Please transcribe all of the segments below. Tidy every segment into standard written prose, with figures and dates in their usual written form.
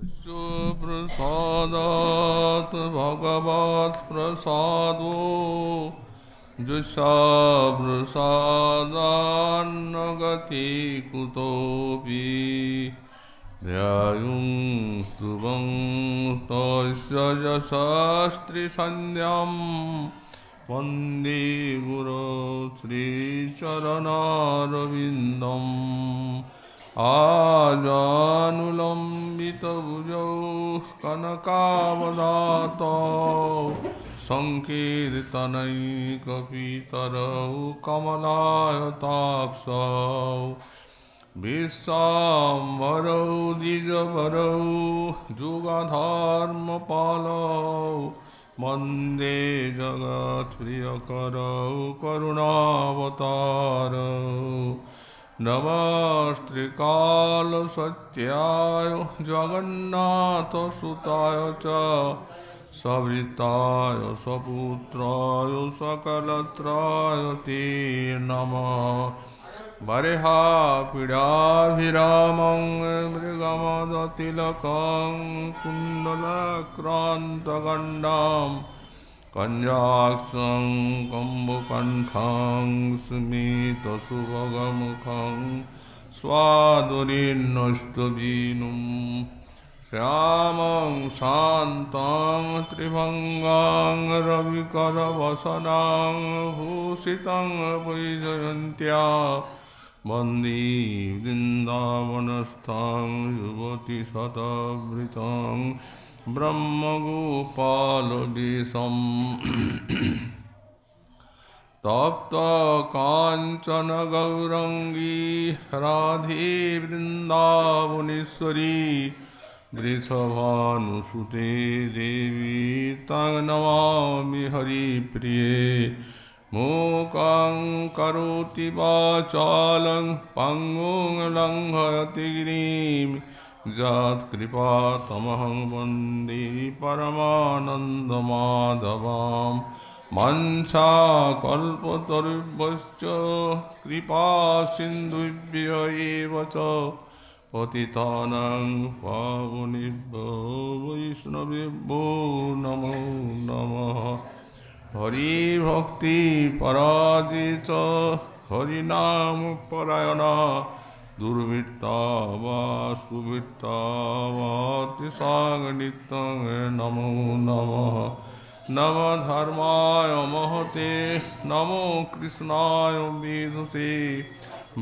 सुप्रसादात् भगवत्प्रसादो जुषा प्रसादान्न गति कुतोऽपि ध्यायुं स्तुवं तस्य यशस्त्रिसन्ध्यां वन्दे गुरो श्रीचरणारविन्दम् आजानुलम्बितभुजौ कनकावदातौ संकीर्तनैकपितरौ कमलायताक्षौ विश्वाम्बरौ द्विजवरौ जुगधर्मपालौ वन्दे जगत्प्रियकरौ करुणावतारौ नमस्त्रिकालसत्याय जगन्नाथसुताय च सविताय सपुत्राय सकलत्राय ते नमः बर्हापीडाभिरामं मृगमदतिलकं कुण्डलक्रान्तगण्डां कञ्जाक्षं कम्बुकण्ठं स्मितसुभगमुखं स्वादुरीन्नस्तवीनुं श्यामं शान्तं त्रिभङ्गां रविकरवसनं भूषितं वैजयन्त्या वन्दे वृन्दावनस्थं युवतिशतवृतं ब्रह्मगोपालवेशम् तप्त काञ्चन गौरंगी राधे वृन्दावनेश्वरी वृषभानुसुते देवी तं नमामि हरिप्रिये मूकं करोति वाचालं पङ्गुं लङ्घयति गिरिं यत्कृपातमहं वन्दे परमानन्दमाधवां मन्साकल्पतरुभ्यश्च कृपासिन्धुभ्य एव च पतितानां पावनेभ्यो वैष्णवेभ्यो नमो नमः हरिभक्तिपराजित हरिनामपरायणा दुर्वृत्ता वा सुवृत्ता वा तिसागनित्यं नमो नमः नमः धर्माय महते नमो कृष्णाय विदुषे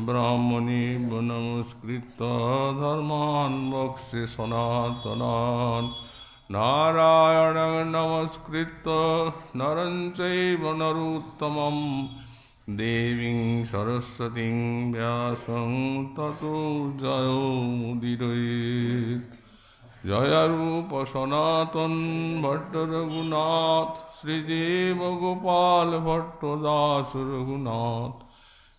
ब्राह्मणे नमस्कृत्य धर्मान् मोक्षे सनातनान् नारायणं नमस्कृत्य नरं चैव नरोत्तमं देवीं सरस्वतीं व्यासं ततो जयोमुदीरयेत् जय रूप सनातन भट्ट रघुनाथ श्रीदेव गोपाल भट्टदास रघुनाथ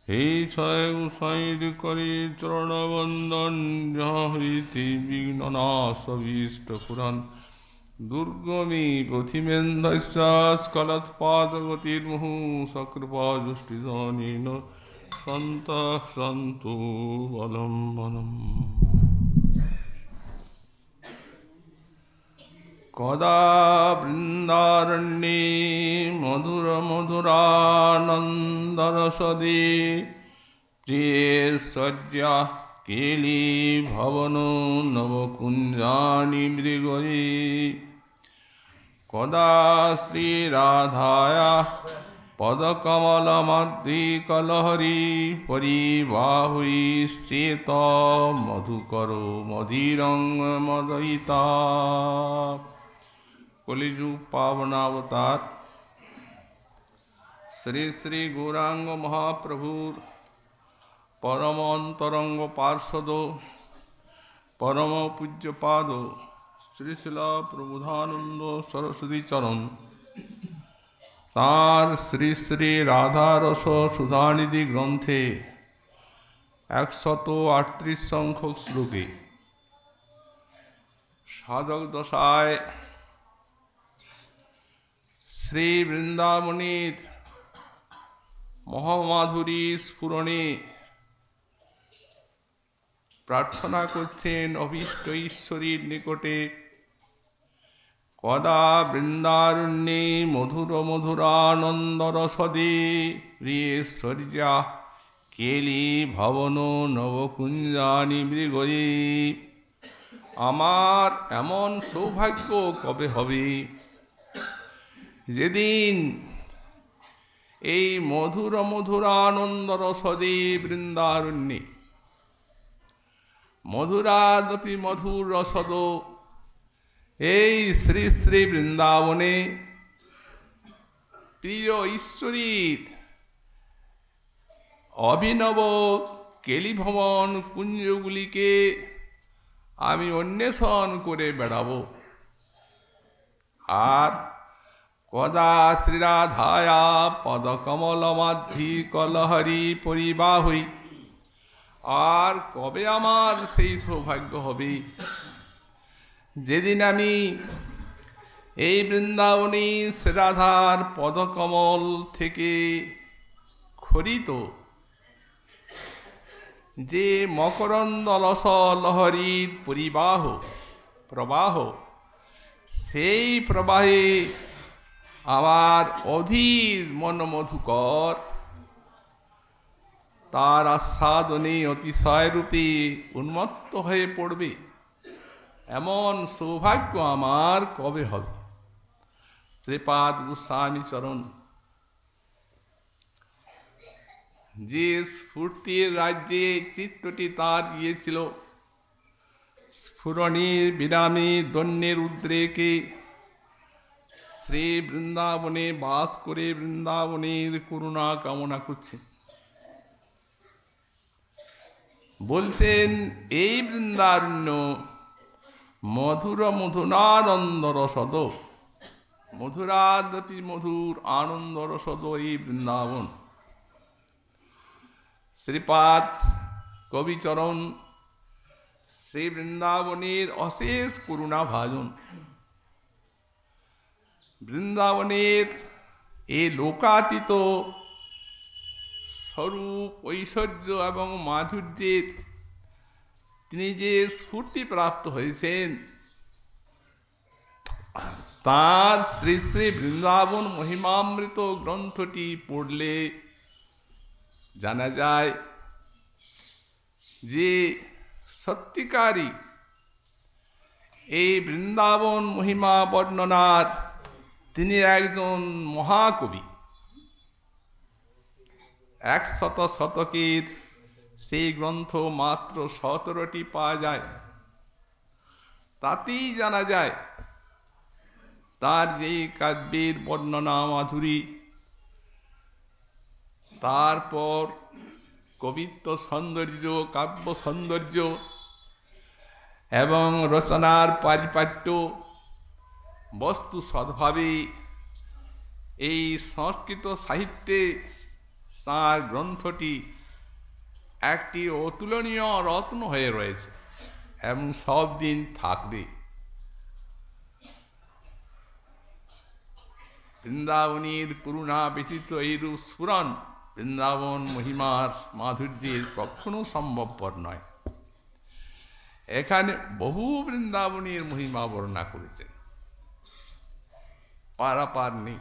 हे छय गोसाई करी चरण वंदन जहरीति विघ्ननाश पुराण दुर्गमी पथिमेन्धस्य स्खलत्पादगतिर्मुहुः सकृपा जुष्टिदानेन सन्तः सन्तु बलं बलम् कदा वृन्दारण्ये मधुरमधुरानन्दरसदे प्रियसज्जा केलीभवनो नवकुञ्जानि मृगये कदा श्रीराधायाः पदकमलमद्रिकलहरी परिबाहुश्चेत मधुकरो मदिरं मदयिता कलिजुग पावनावतार श्री श्री गौरांग महाप्रभुर परम अंतरंग पार्षदो परम पूज्यपादो श्री शिला प्रबोधानंद सरस्वती चरण तार श्री श्री राधा रस सुधानिधि ग्रंथे 138 संख्यक श्लोके साधक दशाय श्री वृंदावनीर महामाधुरी स्फुरणे প্রার্থনা করছেন অভীষ্ট ঈশ্বরীর নিকটে। কদা বৃন্দারণ্যে মধুর মধুরানন্দ রসদে প্রিয়েশ্বর্যা কেলি ভবন নবকুঞ্জানি মৃগয়ে। আমার এমন সৌভাগ্য কবে হবে যেদিন এই মধুর মধুরানন্দ রসদে বৃন্দারণ্যে মধুরাদপি মধুর রসদ এই শ্রী শ্রী বৃন্দাবনে প্রিয় ঈশ্বরীর অভিনব কেলিভবন কুঞ্জগুলিকে আমি অন্বেষণ করে বেড়াবো। আর কদা শ্রীরাধায়া পদকমলমাধি কলহরি পরিবাহী, আর কবে আমার সেই সৌভাগ্য হবে যেদিন আমি এই বৃন্দাবনী শ্রীরাধার পদকমল থেকে খরিত যে মকরন্দ রস লহরীর প্রবাহ, সেই প্রবাহে আমার অধীর মনোমধুকর তার আস্বাদনে অতিশয়রূপে উন্মত্ত হয়ে পড়বে, এমন সৌভাগ্য আমার কবে হবে। শ্রীপাদ গোস্বামী চরণ যে স্ফূর্তির রাজ্যে চিত্তটি তার গিয়েছিল, স্ফুরণের বিরামে দন্যের উদ্রেকে শ্রী বৃন্দাবনে বাস করে বৃন্দাবনের করুণা কামনা করছে। বলছেন এই বৃন্দারণ্য মধুর মধুরানন্দ রসদ, মধুরাদপি মধুর আনন্দ রসদ এই বৃন্দাবন। শ্রীপাদ কবিচরণ শ্রী বৃন্দাবনের অশেষ করুণা ভাজন। বৃন্দাবনের এই লোকাতীত স্বরূপ ঐশ্বর্য এবং মাধুর্যের তিনি যে স্ফূর্তি প্রাপ্ত হয়েছেন, তার শ্রী শ্রী বৃন্দাবন মহিমামৃত গ্রন্থটি পড়লে জানা যায় যে সত্যিকারই এই বৃন্দাবন মহিমা বর্ণনার তিনি একজন মহাকবি। 100 শতকের সেই গ্রন্থ মাত্র 17টি পাওয়া যায়। তাতেই জানা যায় তার যে কাব্যের বর্ণনা মাধুরী, তারপর কবিত্ব সৌন্দর্য, কাব্য সৌন্দর্য এবং রচনার পারিপাট্য, বস্তু সদ্ভাবে এই সংস্কৃত সাহিত্যে তাঁর গ্রন্থটি একটি অতুলনীয় রত্ন হয়ে রয়েছে এবং সব দিন থাকবে। বৃন্দাবনের করুণা ব্যতীত এইরূপ স্ফুরণ বৃন্দাবন মহিমার মাধুর্যের কখনো সম্ভবপর নয়। এখানে বহু বৃন্দাবনের মহিমা বর্ণনা করেছেন, পারাপার নেই।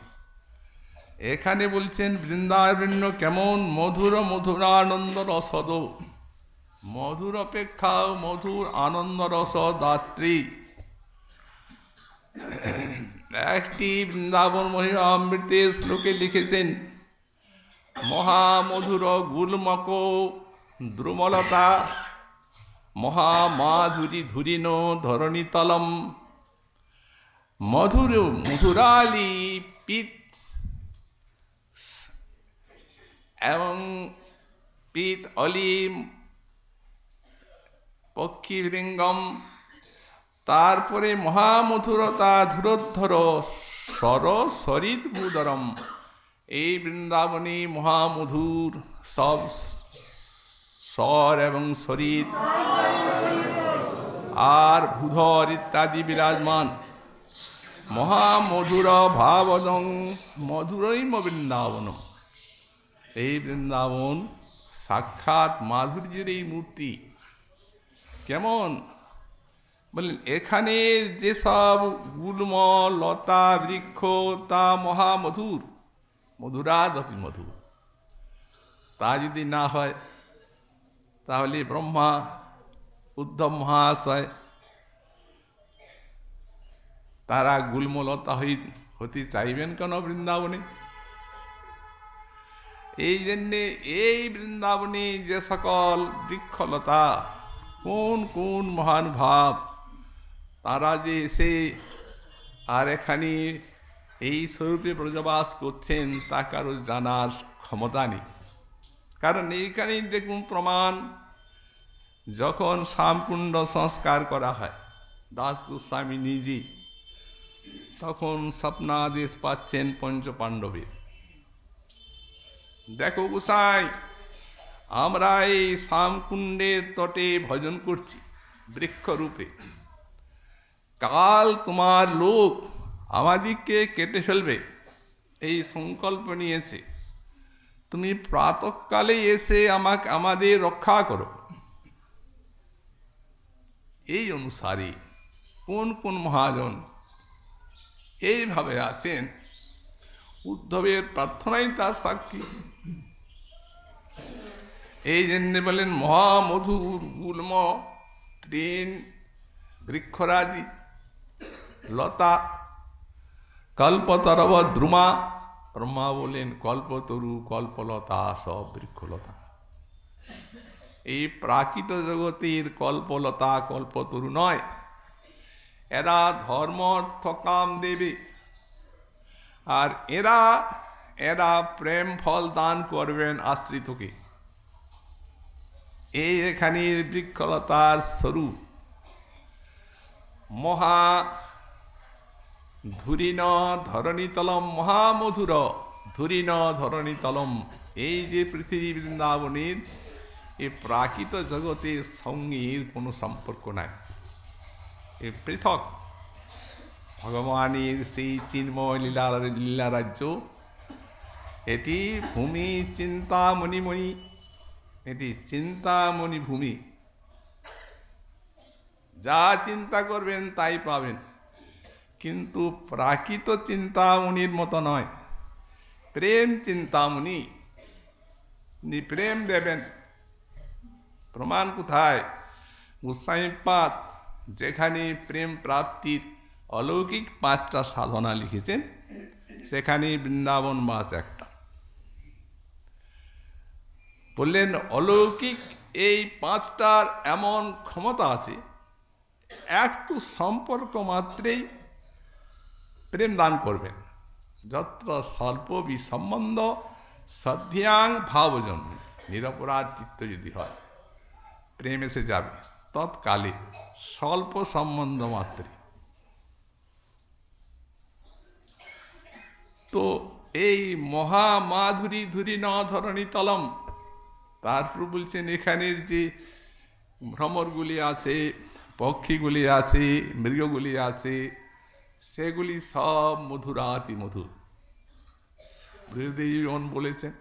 এখানে বলছেন বৃন্দাবন্য কেমন মধুর মধুরানন্দ রসদ, মধুর অপেক্ষাও মধুর আনন্দ রস দাত্রী। একটি বৃন্দাবন মহিমা অমৃতের শ্লোকে লিখেছেন, মহামধুর গুল্মক দ্রুমলতা মহামাধুরী ধুরিন ধরণীতলম মধুর মধুরালি পিত এবং পিত অলিম পক্ষীভৃঙ্গম, তারপরে মহামধুরতা ধুরোদ্ধর সরসরিত বুদরম। এই বৃন্দাবনী মহামধুর সব স্বর এবং সরিত আর ভূধর ইত্যাদি বিরাজমান। মহামধুর ভাবদং মধুরৈম বৃন্দাবন। এই বৃন্দাবন সাক্ষাৎ মাধুর্যের এই মূর্তি। কেমন? বললেন এখানের যেসব গুল্ম লতা বৃক্ষ তা মহামধুর, মধুরাদপি মধুর। তা যদি না হয় তাহলে ব্রহ্মা উদ্ধব মহাশয় তারা গুল্মলতা হতে চাইবেন কেন বৃন্দাবনে? এই জন্যে এই বৃন্দাবনে যে সকল বৃক্ষলতা, কোন কোন মহানুভাব তারা যে এসে আর এখানে এই স্বরূপে ব্রজবাস করছেন তা কারো জানার ক্ষমতা নেই। কারণ এইখানেই দেখুন প্রমাণ, যখন শ্যামকুণ্ড সংস্কার করা হয় দাস গোস্বামী নিজে, তখন স্বপ্নাদেশ পাচ্ছেন পঞ্চপাণ্ডবের, দেখো গোসাই আমরা এই শ্যামকুণ্ডের তটে ভজন করছি বৃক্ষরূপে, কাল তোমার লোক আমাদিগকে কেটে ফেলবে এই সংকল্প নিয়েছে, তুমি প্রাতঃকালে এসে আমাদের রক্ষা করো। এই অনুসারে কোন কোন মহাজন এইভাবে আছেন, উদ্ধবের প্রার্থনাই তার সাক্ষী। এই জন্যে বলেন মহামধুর গুল্ম তৃণ বৃক্ষরাজি লতা কল্পতরব দ্রুমা, ব্রহ্মা বলেন কল্পতরু কল্পলতা সব বৃক্ষলতা। এই প্রাকৃত জগতের কল্পলতা কল্পতরু নয়, এরা ধর্ম অর্থ কাম দেবে, আর এরা প্রেম ফল দান করবেন আশ্রিতকে। এই এখানের বৃক্ষলতার স্বরূপ মহা ধুরিন ধরণীতলম মহামধুর ধুরিন ধরণীতলম। এই যে পৃথিবী বৃন্দাবনের এই প্রাকৃত জগতের সঙ্গে কোনো সম্পর্ক নাই, এ পৃথক। ভগবানের সেই চিন্ময় লীলা রাজ্য, এটি ভূমি চিন্তামণিময়ী, এটি চিন্তামণি ভূমি, যা চিন্তা করবেন তাই পাবেন, কিন্তু প্রাকৃত চিন্তামণির মতো নয়। প্রেম চিন্তামণি, প্রেম দেবেন। প্রমাণ কোথায়? গোস্বামীপাদ যেখানে প্রেম প্রাপ্তির অলৌকিক 5টা সাধনা লিখেছেন, সেখানে বৃন্দাবন বাস একটা। বললেন অলৌকিক এই 5টার এমন ক্ষমতা আছে, একটু সম্পর্ক মাত্রেই প্রেম দান করবেন। যত্র স্বল্প বিসম্বন্ধ সধ্যাং ভাবজন, নিরপরাধ চিত্ত যদি হয় প্রেম এসে যাবে তৎকালে, স্বল্প সম্বন্ধ মাত্রে। তো এই মহামাধুরী ধুরি ন ধরণী তলম, তারপর বলছেন এখানের যে ভ্রমরগুলি আছে, পক্ষীগুলি আছে, মৃগগুলি আছে, সেগুলি সব মধুরাতি মধুর। বৃহদেবীগণ বলেছেন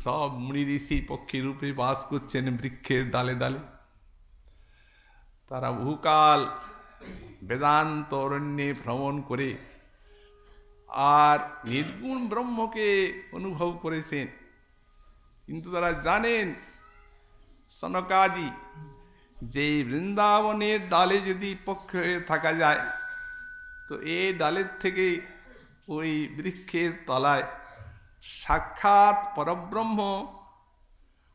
সব মুনি ঋষি পক্ষী রূপে বাস করছেন বৃক্ষের ডালে ডালে। তারা বহুকাল বেদান্ত অরণ্যে ভ্রমণ করে আর নির্গুণ ব্রহ্মকে অনুভব করেছেন, কিন্তু তারা জানেন সনকাদি যে বৃন্দাবনের ডালে যদি পক্ষ হয়ে থাকা যায়, তো এই ডালের থেকে ওই বৃক্ষের তলায় সাক্ষাৎ পরব্রহ্ম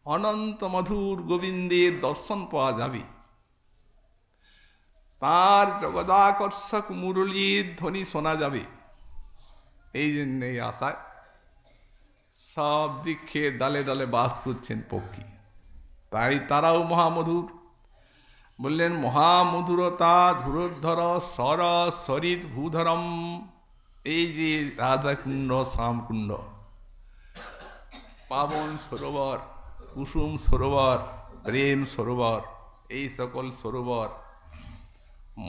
অনন্ত মধুর গোবিন্দের দর্শন পাওয়া যাবে। তার জগদাকর্ষক মুরলীর ধ্বনি শোনা যাবে। এই জন্যে এই আশায় সব বৃক্ষের ডালে ডালে বাস করছেন পক্ষী, তাই তারাও মহামধুর। বললেন মহামধুরতা ধুরোদ্ধর সর সরিত ভূধরম। এই যে রাধাকুণ্ড শ্যামকুণ্ড, পাবন সরোবর, কুসুম সরোবর, প্রেম সরোবর, এই সকল সরোবর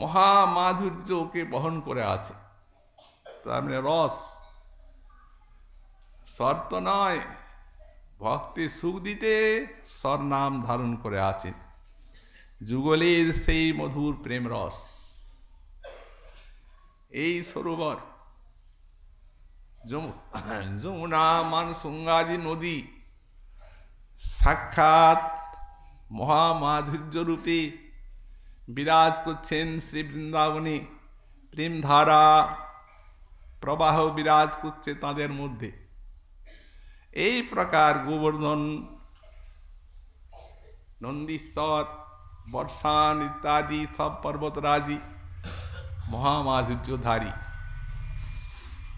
মহামাধুর্যকে বহন করে আছে। তার মানে রস, স্বর তো নয়, ভক্তি সুখ দিতে স্বর নাম ধারণ করে আছেন। যুগলের সেই মধুর প্রেম রস। এই সরোবর যমুনা মানসঙ্গাদি নদী সাক্ষাৎ মহামাধুর্য রূপে বিরাজ করছেন শ্রী বৃন্দাবনে। প্রেমধারা প্রবাহ বিরাজ করছে তাদের মধ্যে। এই প্রকার গোবর্ধন, নন্দীশ্বর, বর্ষান ইত্যাদি সব পর্বতরাজি মহামাধুর্যধারী।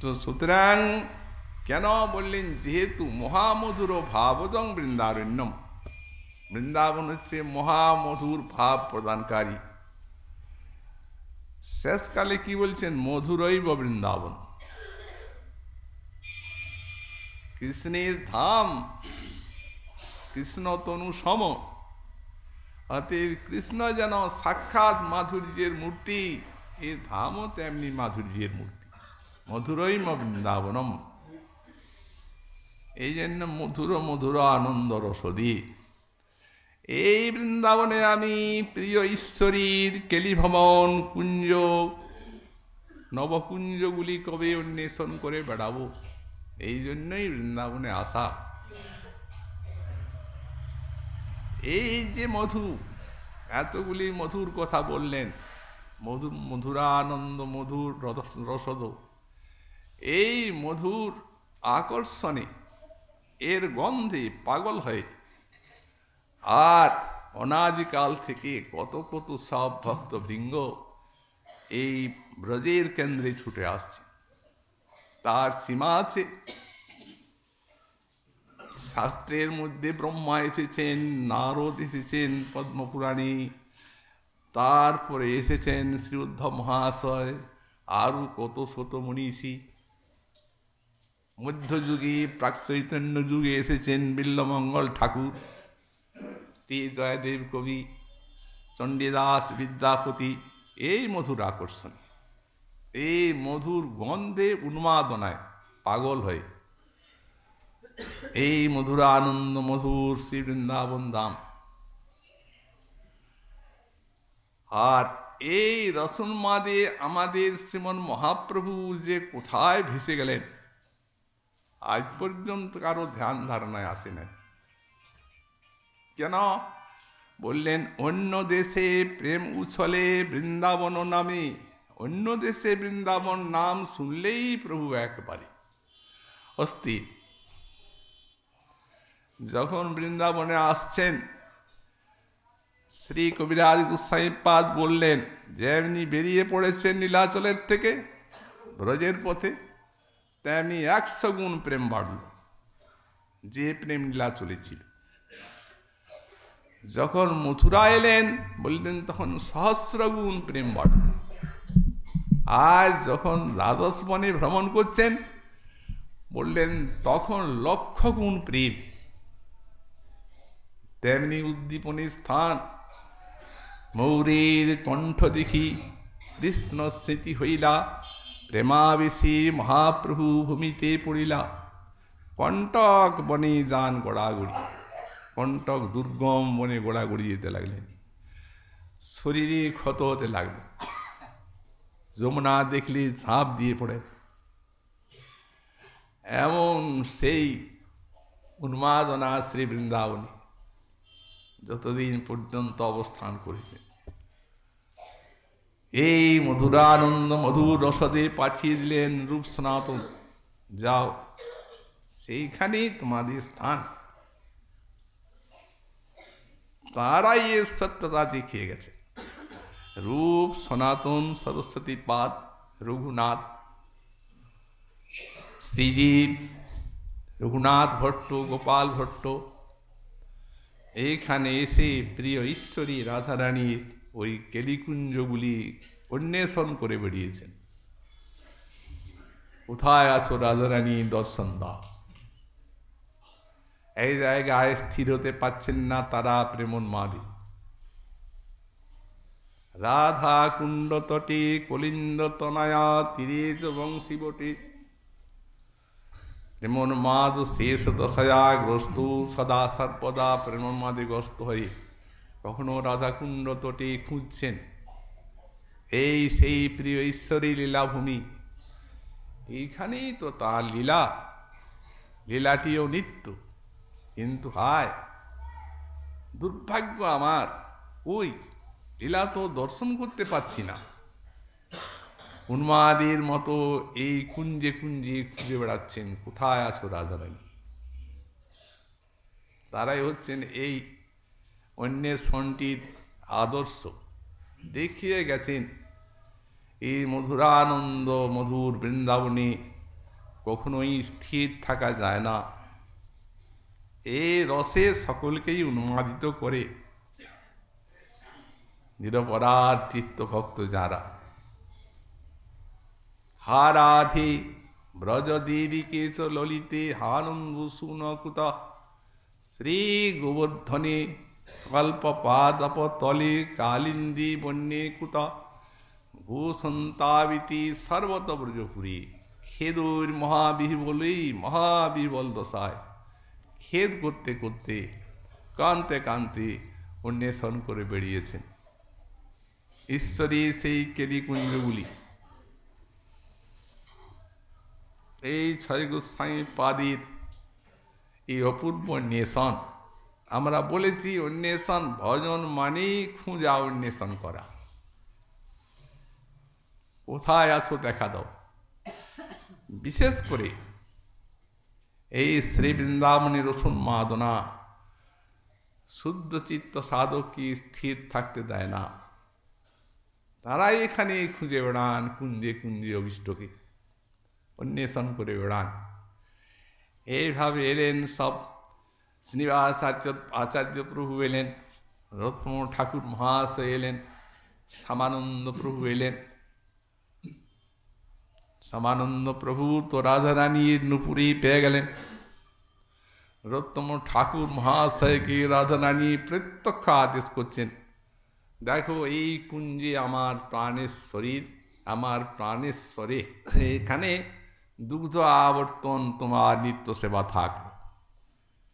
তো সুতরাং কেন বললেন? যেহেতু মহামধুর ভাবদং বৃন্দারণ্যম, বৃন্দাবন হচ্ছে মহামধুর ভাব প্রদানকারী। শেষকালে কি বলছেন? মধুরৈব বৃন্দাবন, কৃষ্ণের ধাম, কৃষ্ণ তনু সম। অতএব কৃষ্ণ যেন সাক্ষাৎ মাধুর্যের মূর্তি, এই ধামও তেমনি মাধুর্যের মূর্তি। মধুরৈম বৃন্দাবনম। এই জন্য মধুর মধুর আনন্দ রসদি। এই বৃন্দাবনে আমি প্রিয় ঈশ্বরীর কেলিভবন কুঞ্জ, নবকুঞ্জগুলি কবে অন্বেষণ করে বেড়াবো, এই জন্যই বৃন্দাবনে আসা। এই যে মধু, এতগুলি মধুর কথা বললেন, মধুর মধুরানন্দ মধুর রসদ, এই মধুর আকর্ষণে, এর গন্ধে পাগল হয়ে আর অনাদিকাল থেকে কত কত সব ভক্তবৃন্দ এই ব্রজের কেন্দ্রে ছুটে আসছে। তার সীমা আছে। শাস্ত্রের মধ্যে ব্রহ্মা এসেছেন, নারদ এসেছেন পদ্মপুরাণে, তারপরে এসেছেন শ্রী উদ্ধব মহাশয়, আরও কত শত মনীষী। মধ্যযুগে প্রাক চৈতন্য যুগে এসেছেন বিল্লমঙ্গল ঠাকুর, শ্রী জয়দেব কবি, চণ্ডীদাস বিদ্যাপতি। এই মধুর আকর্ষণ, এই মধুর গন্ধে উন্মাদনায় পাগল হয়ে এই মধুর আনন্দ মধুর শ্রী বৃন্দাবন ধাম। আর এই রসুন্মাদে আমাদের শ্রীমন মহাপ্রভু যে কোথায় ভেসে গেলেন, আজ পর্যন্ত কারো ধ্যান ধারণায় আসে না। কেন বললেন? অন্য দেশে প্রেম উছলে বৃন্দাবন নামে। অন্য দেশে বৃন্দাবন নাম শুনলেই প্রভু একবারে অস্থির। যখন বৃন্দাবনে আসছেন, শ্রী কবিরাজ গোস্বামীপাদ বললেন, যেমনি বেরিয়ে পড়েছেন নীলাচলের থেকে ব্রজের পথে, তেমনি 100 গুণ প্রেম বাড়ল, যে প্রেম নীলাচলে ছিল। যখন মথুরা এলেন বললেন, তখন 100 গুণ প্রেম বাড়ল। আজ যখন দ্বাদশ বনে ভ্রমণ করছেন বললেন, তখন 1,00,000 গুণ প্রেম। তেমনি উদ্দীপনের স্থান। মৌরের কণ্ঠ দেখি কৃষ্ণ স্মৃতি হইলা, প্রেমাবেশে মহাপ্রভু ভূমিতে পড়িলা। কণ্টক বনে যান গড়াগড়ি, কণ্টক দুর্গম বনে গোড়াগড়ি যেতে লাগলেন, শরীরে ক্ষত হতে লাগলো। যমুনা দেখলে ঝাঁপ দিয়ে পড়েন। এমন সেই উন্মাদনা শ্রী বৃন্দাবনে যতদিন পর্যন্ত অবস্থান করেছে। এই মধুরানন্দ মধুর রসদে পাঠিয়ে দিলেন রূপ সনাতন, যাও সেইখানেই তোমাদের স্থান। তারাই এর সত্যতা দেখিয়ে গেছে। রূপ সনাতন, সরস্বতী পাদ, রঘুনাথ, শ্রীজীব, রঘুনাথ ভট্ট, গোপাল ভট্ট এইখানে এসে প্রিয় ঈশ্বরী রাধারানীর ওই কেলিকুঞ্জগুলি অন্বেষণ করে বেরিয়েছেন। কোথায় আছো রাধারানী, দর্শন দাও। এই জায়গায় স্থির হতে পাচ্ছেন না তারা প্রেমোন্মাদী। রাধা কুণ্ড তটে কলিন্দ তনয়া তীরে বংশী বটে, প্রেমোন্মাদ শেষ দশায়া গ্রস্ত, সদা সর্বদা প্রেমোন্মাদে গ্রস্ত হয়ে কখনো রাধাকুণ্ড তটে খুঁজছেন, এই সেই প্রিয় ঈশ্বরী লীলাভূমি, এইখানেই তো তার লীলা, লীলাটিও নিত্য। কিন্তু হায় দুর্ভাগ্য আমার, ওই লীলা তো দর্শন করতে পাচ্ছি না। উন্মাদের মতো এই কুঞ্জে কুঞ্জে খুঁজে বেড়াচ্ছেন, কোথায় আছো রাধারানী। তারাই হচ্ছেন এই অন্বেষণটির আদর্শ, দেখিয়ে গেছেন এই মধুরানন্দ মধুর বৃন্দাবনে কখনোই স্থির থাকা যায় না। এই রসে সকলকেই উন্মাদিত করে নিরপরাধ চিত্তভক্ত যারা। হা রাধে ব্রজদেবী কেশ ললিতে হানন্দু সুনকুত শ্রী গোবর্ধনে কল্পপাদপ তলে কালিন্দী বন্যে কুত ভূসন্তাবিতি সর্বত ব্রজপুরী খেদুর মহাবিহবলেই মহাবিহবল দশায় খেদ করতে করতে কান্তে কান্তে অন্বেষণ করে বেরিয়েছেন ঈশ্বরী সেই কেলিকুঞ্জগুলি। এই ছয় গোস্বাই পাদির এই অপূর্ব অন্বেষণ, আমরা বলেছি অন্বেষণ ভজন মানেই খুঁজা, অন্বেষণ করা। কোথায় আছো দেখা দাও। বিশেষ করে এই শ্রী বৃন্দাবনের উন্মাদনা শুদ্ধ চিত্ত সাধককে স্থির থাকতে দেয় না। তারাই এখানে খুঁজে বেড়ান, কুঞ্জে কুঞ্জে অভিষ্টকে অন্বেষণ করে বেড়ান। এইভাবে এলেন সব। শ্রীনিবাস আচার্য প্রভু এলেন, রত্ন ঠাকুর মহাশয় এলেন, শ্যামানন্দ প্রভু এলেন। শ্যামানন্দ প্রভু তো রাধারানীর নুপুরেই পেয়ে গেলেন। রত্ন ঠাকুর মহাশয়কে রাধারানী প্রত্যক্ষ আদেশ করছেন, দেখো এই কুঞ্জে আমার প্রাণের শরীর, আমার প্রাণেশ্বরে, এখানে দুগ্ধ আবর্তন তোমার নিত্য সেবা থাকলো।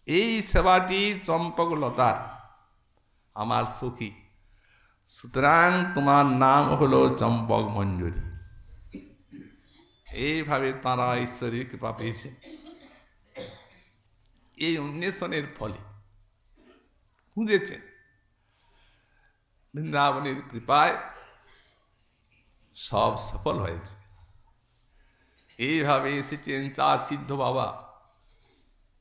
এই সেবাটি চম্পকলতার, আমার সখী, সুতরাং তোমার নাম হলো চম্পক মঞ্জুরি। এইভাবে তাঁরা ঈশ্বরের কৃপা পেয়েছেন। এই অন্বেষণের ফলে খুঁজেছেন, বৃন্দাবনের কৃপায় সব সফল হয়েছে। এইভাবে এসেছেন চার সিদ্ধ বাবা,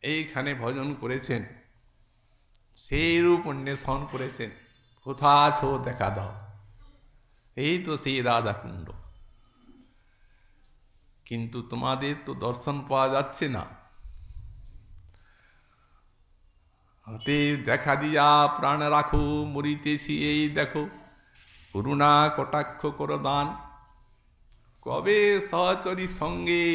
এইখানে ভজন করেছেন, সেই রূপ অন্বেষণ করেছেন। কোথা আছো দেখা দাও। এই তো সেই রাধাকুণ্ড। কিন্তু তোমাদের তো দর্শন পাওয়া যাচ্ছে না। হাতে দেখা দিয়া প্রাণ রাখো, মরিতেছি এই দেখো, করুণা কটাক্ষ করো দান। কবে সহচরী সঙ্গে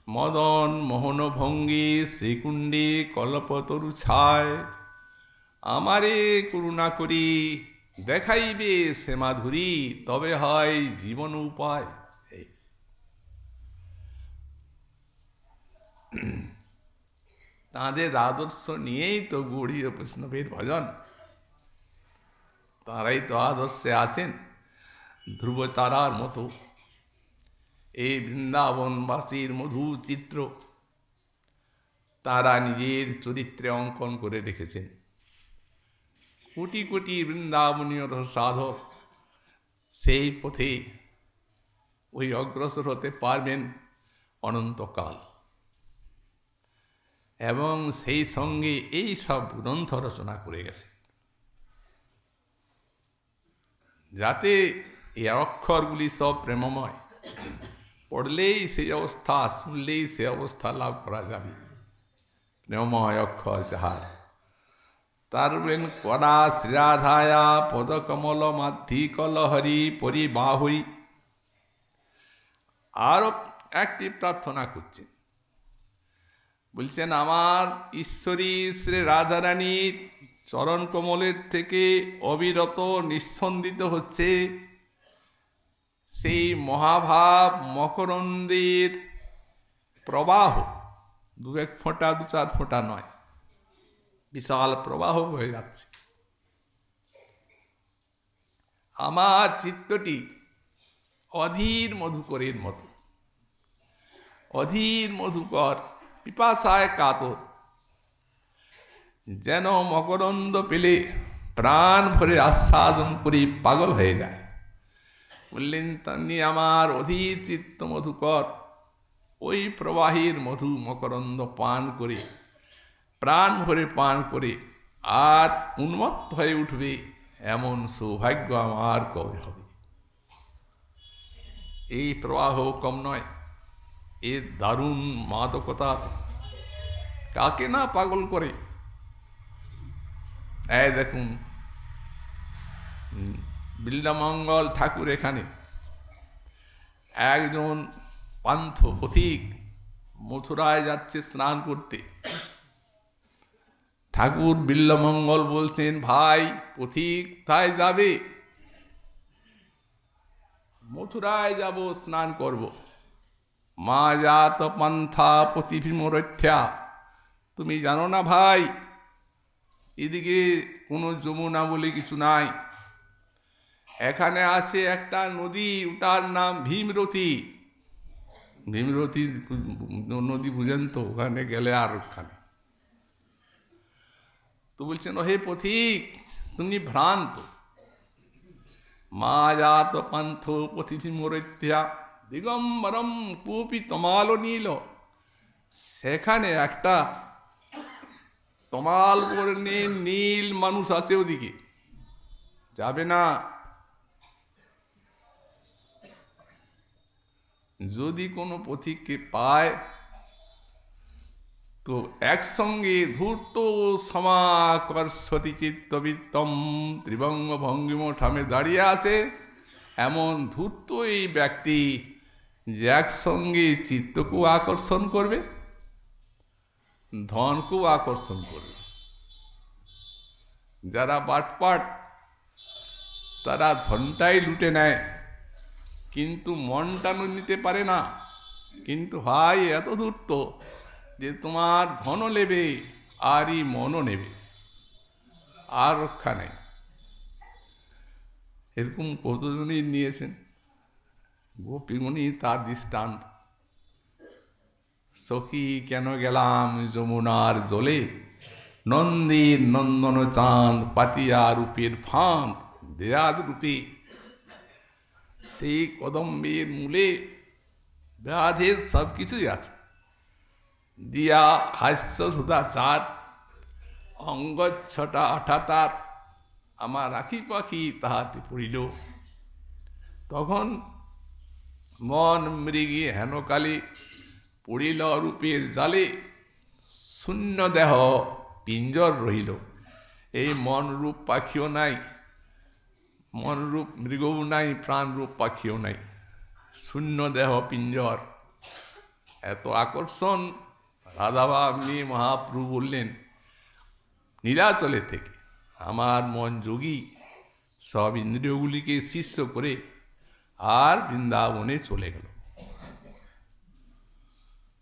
মদন মোহন ভঙ্গে শ্রীকুণ্ডে কল্পতরু ছায়, আমারে করুণা করি দেখাইবে সে মাধুরী, তবে হয় জীবন উপায়। তাঁদের আদর্শ নিয়েই তো গৌড়ীয় বৈষ্ণবের ভজন। তাঁরাই তো আদর্শে আছেন ধ্রুব তারার মতো। এই বৃন্দাবনবাসীর মধু চিত্র তারা নিজের চরিত্রে অঙ্কন করে রেখেছেন। কোটি কোটি বৃন্দাবনীয় সাধক সেই পথে ওই অগ্রসর হতে পারবেন অনন্তকাল। এবং সেই সঙ্গে এই সব গ্রন্থ রচনা করে গেছে, যাতে এই অক্ষরগুলি সব প্রেমময়, পড়লেই সেই অবস্থা, শুনলেই সে অবস্থা লাভ করা যাবে। প্রেমময় অক্ষর যাহার, তার বলেন কড়া শ্রীরাধায়া পদকমল মাধ্যি কলহরি পরিবাহই। আরো একটি প্রার্থনা করছেন, বলছেন আমার ঈশ্বরী শ্রী রাধারানীর চরণ কমলের থেকে অবিরত নিঃসন্দিত হচ্ছে সেই মহাভাব মকরন্দের প্রবাহ। দু এক ফোঁটা দু চার ফোঁটা নয়, বিশাল প্রবাহ হয়ে যাচ্ছে। আমার চিত্তটি অধীর মধুকরের মতো, অধীর মধুকর পিপাসায় কাতর, যেন মকরন্দ পেলে প্রাণ ভরে আস্বাদন করে পাগল হয়ে যায়। বললেন তেমনি আমার অধীর চিত্ত মধুকর ওই প্রবাহীর মধু মকরন্দ পান করে প্রাণ ভরে পান করে আর উন্মত্ত হয়ে উঠবে, এমন সৌভাগ্য আমার কবে হবে? এই প্রবাহ কম নয়, এর দারুণ মাদকতা আছে, কাকে না পাগল করে। এই দেখুন বিল্লামঙ্গল ঠাকুর এখানে একজন পান্থ পথিক মথুরায় যাচ্ছে স্নান করতে। ঠাকুর বিল্লামঙ্গল বলছেন, ভাই পথিক কোথায় যাবে? মথুরায় যাব, স্নান করব। মা জাত পান্থা পতিভিমরথ্যা, তুমি জানো না ভাই, এদিকে কোনো যমুনা বলে কিছু নাই, এখানে আছে একটা নদী, ওটার নাম ভীমরথী। ভীমরথী নদী বুঝেন তো, ওখানে গেলে আর ওখানে তো বলছেন, হে পথিক তুমি ভ্রান্ত। মা জাত পান্থ পতিভিমরথ্যা দিগম্বরম কূপি তমাল নীল, সেখানে একটা তমাল বর্ণের নীল মানুষ আছে, ওদিকে যাবে না। যদি কোনো পথিককে পায় তো একসঙ্গে ধূর্ত সমাকর্ষতি চিত্তবিত্তম, ত্রিভঙ্গ ভঙ্গিম ঠামে দাঁড়িয়ে আছে এমন ধূর্ত এই ব্যক্তি যে একসঙ্গে চিত্তকেও আকর্ষণ করবে, ধনকেও আকর্ষণ করবে। যারা বাটপাট তারা ধনটাই লুটে নেয়, কিন্তু মনটা নিতে পারে না। কিন্তু ভাই এত ধূর্ত যে তোমার ধনও নেবে আর এই মনও নেবে, আর রক্ষা নেই। এরকম কতজনই নিয়েছেন, গোপীমণি তার দৃষ্টান্ত। সখী কেন গেলাম যমুনার জলে, নন্দীর নন্দন চাঁদ পাতিয়া রূপের ফাঁদ, বিরাট রূপে সেই কদম্বের মূলে বিরাধের সব কিছুই আছে। দিয়া হাস্য সুধা চার, অঙ্গচ্ছটা আঠাতার, আমার আখি পাখি তাহাতে পড়িল। তখন মন মৃগী হেনকালে পড়িল রূপের জালে, শূন্য দেহ পিঞ্জর রহিল। এই মন রূপ পাখিও নাই, মনরূপ মৃগও নাই, প্রাণরূপ পাখিও নাই, শূন্য দেহ পিঞ্জর। এত আকর্ষণ রাধাবাগ্নি মহাপ্রভু বললেন, নীলাচলে থেকে আমার মন যোগী সব ইন্দ্রিয়গুলিকে শিষ্য করে আর বৃন্দাবনে চলে গেল,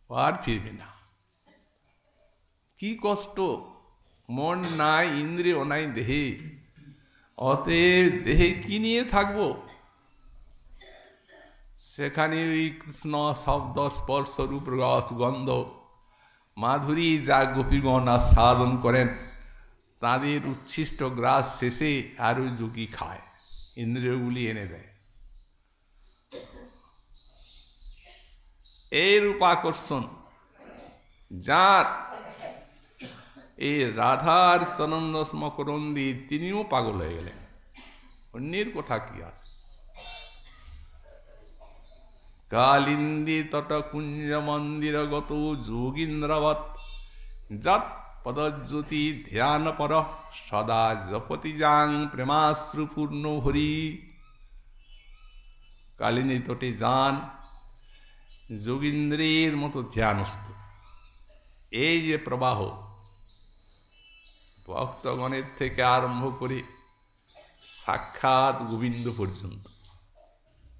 আর ফিরবে না। কি কষ্ট, মন নাই, ইন্দ্রিয় নাই দেহে, অতএব দেহে কি নিয়ে থাকবো? সেখানে ওই কৃষ্ণ শব্দ স্পর্শ রূপ রস গন্ধ মাধুরী যা গোপীগণ আস্বাদন করেন, তাদের উচ্ছিষ্ট গ্রাস শেষে আরো যোগী খায়, ইন্দ্রিয়গুলি এনে দেয়। এই রূপ আকর্ষণ যার, এই রাধার চরণরস মকরন্দী, তিনিও পাগল হয়ে গেলেন। অন্যের কথা কি আছে? কালিন্দী তট কুঞ্জ মন্দির গত যোগীন্দ্রবৎ, যৎ পদজ্যোতি ধ্যান পর সদা জপতি যাং প্রেমাশ্রুপূর্ণ হরি। কালিন্দী তটে যান, যোগীন্দ্রের মতো ধ্যানস্থ। এই যে প্রবাহ ভক্তগণের থেকে আরম্ভ করে সাক্ষাৎ গোবিন্দ পর্যন্ত,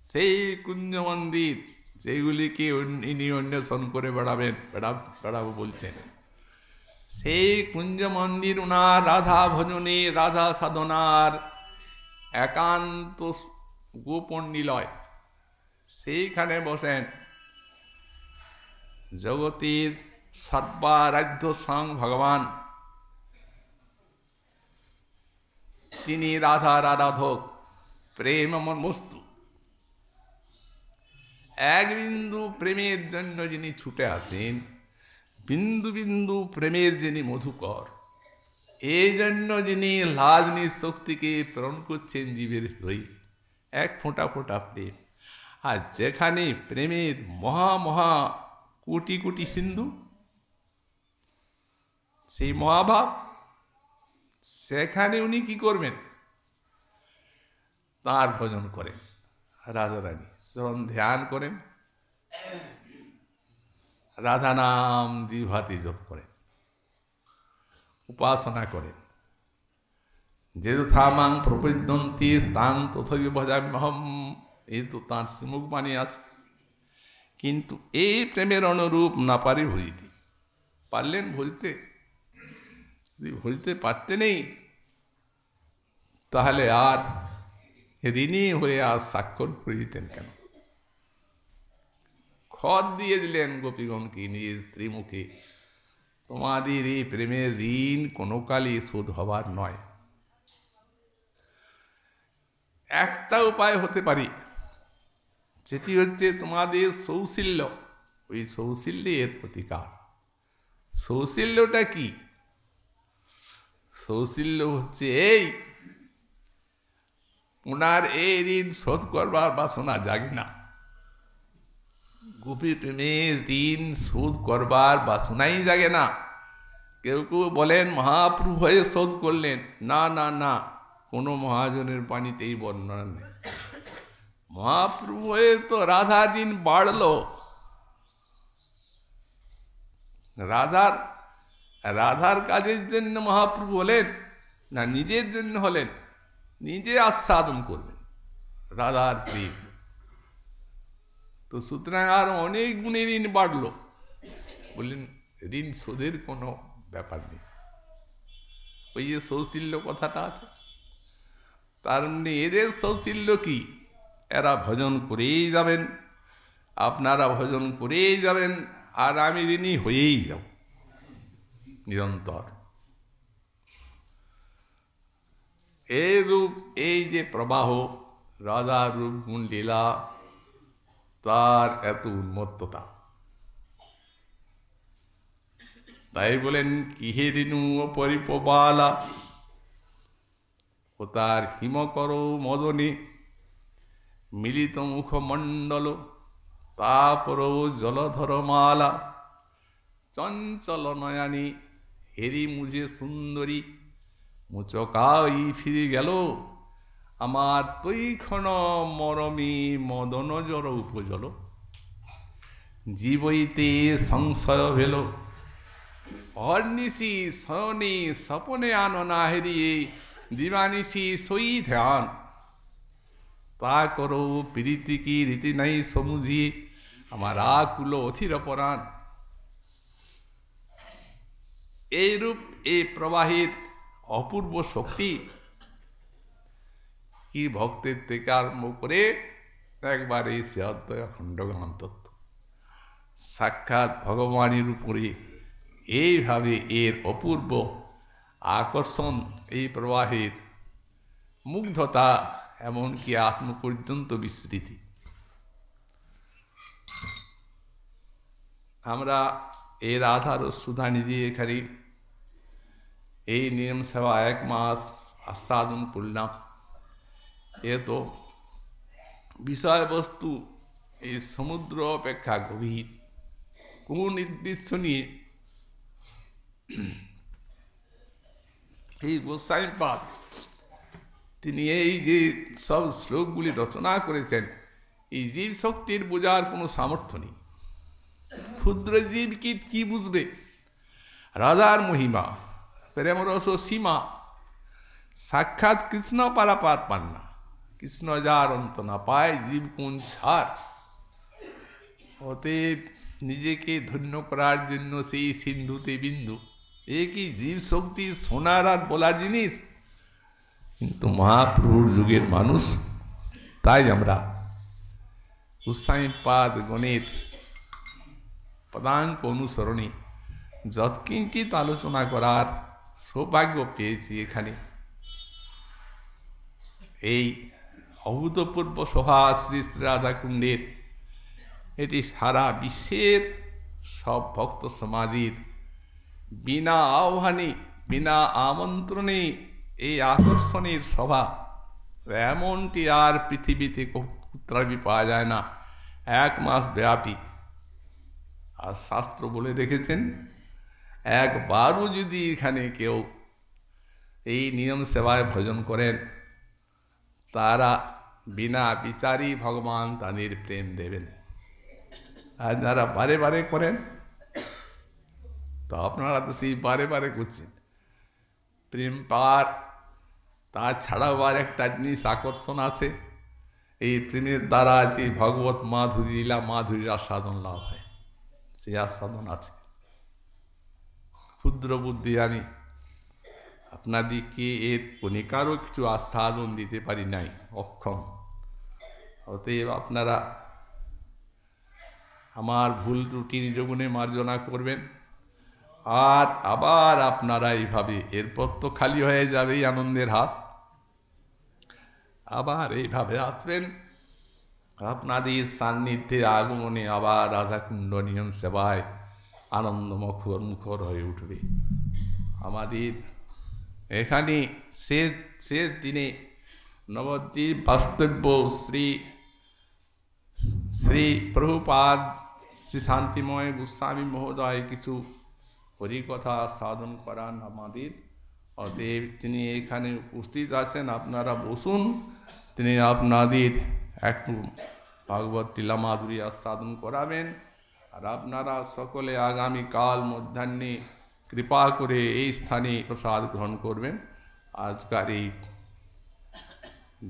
সেই কুঞ্জ মন্দির যেগুলিকে ইনি অন্বেষণ করে বেড়াবো বলছেন, সেই কুঞ্জ মন্দির ওনার রাধা ভজনে রাধা সাধনার একান্ত গোপন নিলয়, সেইখানে বসেন জগতের সর্বারাধ্য স্বয়ং ভগবান। তিনি রাধার আরাধক, প্রেম এমন বস্তু। এক বিন্দু প্রেমের জন্য যিনি ছুটে আসেন, বিন্দু বিন্দু প্রেমের যিনি মধুকর, এই জন্য যিনি লাজনি শক্তিকে প্রেরণ করছেন জীবের হৃদয়ে, এক ফোঁটা ফোঁটা প্রেম। আর যেখানে প্রেমের মহা মহা কোটি কোটি সিন্ধু, সেই মহাভাব, সেখানে উনি কি করবেন? তাঁর ভজন করেন, রাধারানী যখন ধ্যান করেন, রাধা নাম জিহ্বাতে জপ করেন, উপাসনা করেন। যেথামাং প্রপদ্যন্তি স্থান তথৈব ভজাম্যহম, এই তো তাঁর শ্রীমুখ বাণী আছে। কিন্তু এই প্রেমের অনুরূপ না পারে ভজিতে। পারলেন ভজিতে? যদি ভজিতে পারতে নেই, তাহলে আর ঋণী হয়ে আর স্বাক্ষর করে দিতেন কেন? খত দিয়ে দিলেন গোপীগণকে নিজের স্ত্রীমুখে, তোমাদের এই প্রেমের ঋণ কোনো কালই শোধ হবার নয়। একটা উপায় হতে পারি, সেটি হচ্ছে তোমাদের সৌশীল্য। ওই সৌশীল্যের প্রতিকার। সৌশীল্যটা কি? সৌশীল্য হচ্ছে এই, ওনার এই ঋণ শোধ করবার বাসনা জাগে না। গোপী প্রেমের ঋণ শোধ করবার বাসনাই জাগে না। কেউ কেউ বলেন মহাপ্রভু হয়ে শোধ করলেন। না না না, কোনো মহাজনের বাণীতেই বর্ণনা নেই। মহাপ্রভু হয়ে তো রাধার ঋণ বাড়ল। রাধার কাজের জন্য মহাপ্রভু হলেন না নিজের জন্য হলেন? নিজে আস্বাদন করবেন রাধার প্রেম। তো সুতরাং আর অনেক গুণে ঋণ বাড়ল। বললেন ঋণ শোধের কোনো ব্যাপার নেই। ওই যে সৌশীল্য কথাটা আছে, তার মানে এদের সৌশীল্য কি? এরা ভজন করেই যাবেন, আপনারা ভজন করেই যাবেন, আর আমি ঋণী হয়েই যাব নিরন্তর। এই রূপ, এই যে প্রবাহ, রাধার রূপ গুণ লীলা, তার এত উন্মত্ততা। তাই বলেন কিহে রেণু পরিপবালা, ও তার হিমকর মদনে মিলিত মুখমণ্ডল, তাপর জলধর মালা, চঞ্চল নয়ানি হেরি মুঝে সুন্দরী, মুচকাই ফিরে গেল আমার তৈক্ষণ মরমী মদন জর উপজল, জীবইতে সংশয় ভেল অর্নিশি শয়নে স্বপনে আনো না হেরিয়ে, দিবানিশি সই ধ্যান তা করো প্রীতি কি রীতি নাই সমুঝিয়ে, আমার আকুল অথির পরাণ। এইরূপ এই প্রবাহের অপূর্ব শক্তি কি ভক্তের থেকে আরম্ভ করে একবারে সে অদ্বয় খণ্ডগণ তত্ত্ব সাক্ষাৎ ভগবানের উপরে এইভাবে এর অপূর্ব আকর্ষণ, এই প্রবাহের মুগ্ধতা, এমনকি আত্ম পর্যন্ত বিস্তৃতি। আমরা এর আধার ও সুধানিধি এখানে এই নিয়ম সেবা 1 মাস আস্বাদন করলাম। এ তো বিষয়বস্তু এই সমুদ্র অপেক্ষা গভীর। কোন নির্দিষ্ট নিয়ে এই গোস্বামীপাদ তিনি এই যে সব শ্লোকগুলি রচনা করেছেন, এই জীব শক্তির বোঝার কোনো সামর্থ্য নেই। ক্ষুদ্র জীব কি বুঝবে রাধার মহিমা, প্রেম রস সীমা? সাক্ষাৎ কৃষ্ণ পারাপার পান না। কৃষ্ণ যার অন্ত না পায়, জীব কোন সার? অতএব নিজেকে ধন্য করার জন্য সেই সিন্ধুতে বিন্দু। এ কি জীব শক্তি সোনার আর বলার জিনিস? কিন্তু মহাপ্রভুর যুগের মানুষ, তাই আমরা গোস্বামীপাদ গণের পদাঙ্ক অনুসরণে যৎকিঞ্চিত আলোচনা করার সৌভাগ্য পেয়েছি। এখানে এই অভূতপূর্ব সভা শ্রী শ্রী রাধাকুণ্ডের, এটি সারা বিশ্বের সব ভক্ত সমাজের বিনা আহ্বানে, বিনা আমন্ত্রণে এই আকর্ষণের সভা, এমনটি আর পৃথিবীতে কোথাও পাওয়া যায় না, 1 মাস ব্যাপী। আর শাস্ত্র বলে রেখেছেন, একবারও যদি এখানে কেউ এই নিয়ম সেবায় ভজন করেন, তারা বিনা বিচারই ভগবান তাদের প্রেম দেবেন। আর যারা বারে বারে করেন, তো আপনারা তো সেই বারে বারে করছেন প্রেম পাওয়ার। তাছাড়াও আর একটা জিনিস আকর্ষণ আছে, এই প্রেমের দ্বারা যে ভগবত মাধুরী লীলা মাধুরীর আস্বাদন লাভ হয়, সে আস্বাদন আছে। ক্ষুদ্র বুদ্ধি আমি আপনাদেরকে এর কণিকারও কিছু আস্বাদন দিতে পারি নাই, অক্ষম। অতএব আপনারা আমার ভুল ত্রুটি নিজ গুণে মার্জনা করবেন। আর আবার আপনারা এইভাবে, এরপর তো খালি হয়ে যাবে এই আনন্দের হাত, আবার এইভাবে আসবেন। আপনাদের সান্নিধ্যে আগমনে আবার রাধাকুণ্ড নিয়ম সেবায় আনন্দ মুখর হয়ে উঠবে। আমাদের এখানে শেষ দিনে নবদ্বীপ বাস্তব্য শ্রী প্রভুপাদ শ্রী শান্তিময় গোস্বামী মহোদয় কিছু হরিকথা সাধন করান আমাদের। অতএব তিনি এখানে উপস্থিত আছেন, আপনারা বসুন, তিনি আপনাদের একটু ভাগবত লীলা মাধুরী আস্বাদন করাবেন। আর আপনারা সকলে আগামীকাল মধ্যাহ্নে কৃপা করে এই স্থানে প্রসাদ গ্রহণ করবেন। আজকার এই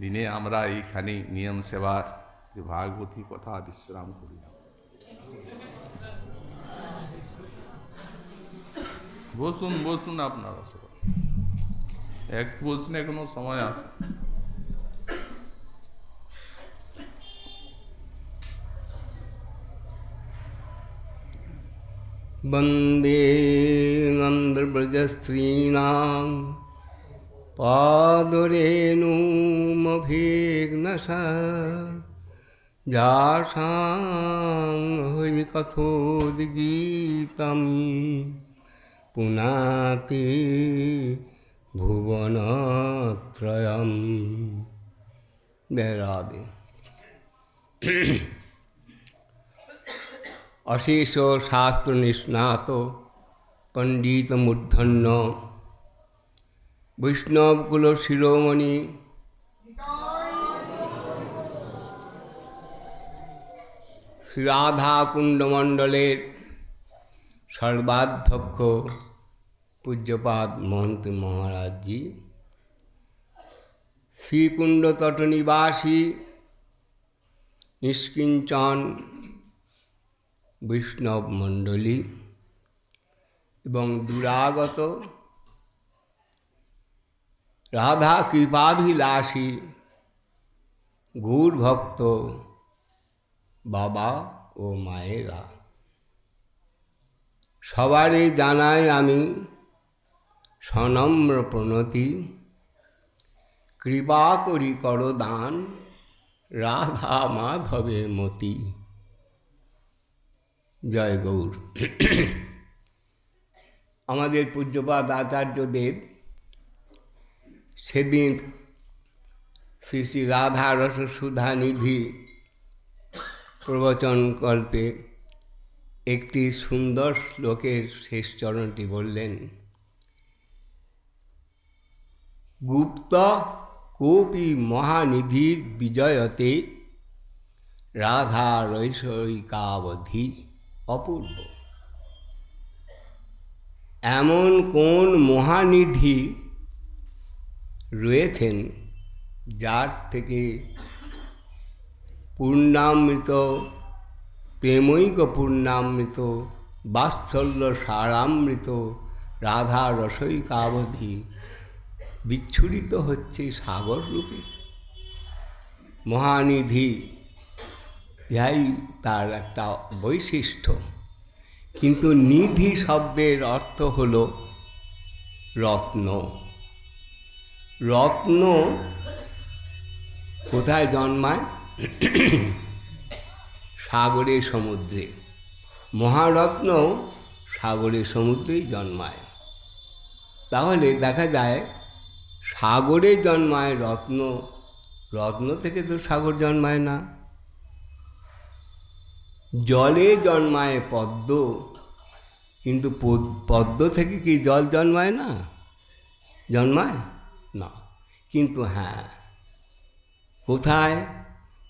দিনে আমরা এইখানে নিয়ম সেবার যে ভাগবতী কথা বিশ্রাম করি। বসুন বসুন আপনারা সবাই, এক বসনে কোনো সময় আছে। বন্দে নন্দব্রজস্ত্রীণাং পাদরেণুমভিঘ্নসা যাসাং হরিকথোদ্গীতম পুনাতি ভুবনত্রয়ম। রাধে। অশেষ শাস্ত্র নিষ্ণাত পণ্ডিত মূর্ধন্য বৈষ্ণবকুল শিরোমণি শ্রী রাধা কুণ্ডমণ্ডলের সর্বাধ্যক্ষ পূজ্যপাদ মহন্তি মহারাজজি, শ্রীকুণ্ড তট নিবাসী নিষ্কিঞ্চন বৈষ্ণব মণ্ডলী এবং দুরাগত রাধা কৃপাভিলাষী গৌর ভক্ত বাবা ও মায়েরা, সবারই জানাই আমি সনম্র প্রণতি। কৃপা করি কর দান রাধা মাধবে মতি। জয় গৌর। আমাদের পূজ্যপাদ আচার্যদেব সেদিন শ্রী শ্রী রাধা রসসুধা নিধি প্রবচনকল্পে একটি সুন্দর শ্লোকের শেষ চরণটি বললেন, গুপ্ত কোপি মহানিধির বিজয়তে রাধা রৈষয়িকাবধি অপূর্ব। এমন কোন মহানিধি রয়েছেন যার থেকে পূর্ণামৃত, প্রেমৈক পূর্ণামৃত, বাৎসল্য সারামৃত রাধা রসৈকাবধি বিচ্ছুরিত হচ্ছে সাগর রূপে। মহানিধি ইহাই তার একটা বৈশিষ্ট্য। কিন্তু নিধি শব্দের অর্থ হল রত্ন। রত্ন কোথায় জন্মায়? সাগরে, সমুদ্রে। মহারত্ন সাগরে সমুদ্রেই জন্মায়। তাহলে দেখা যায় সাগরে জন্মায় রত্ন, রত্ন থেকে তো সাগর জন্মায় না। জলে জন্মায় পদ্ম, কিন্তু পদ্ম থেকে কি জল জন্মায় না? জন্মায় না। কিন্তু হ্যাঁ, কোথায়?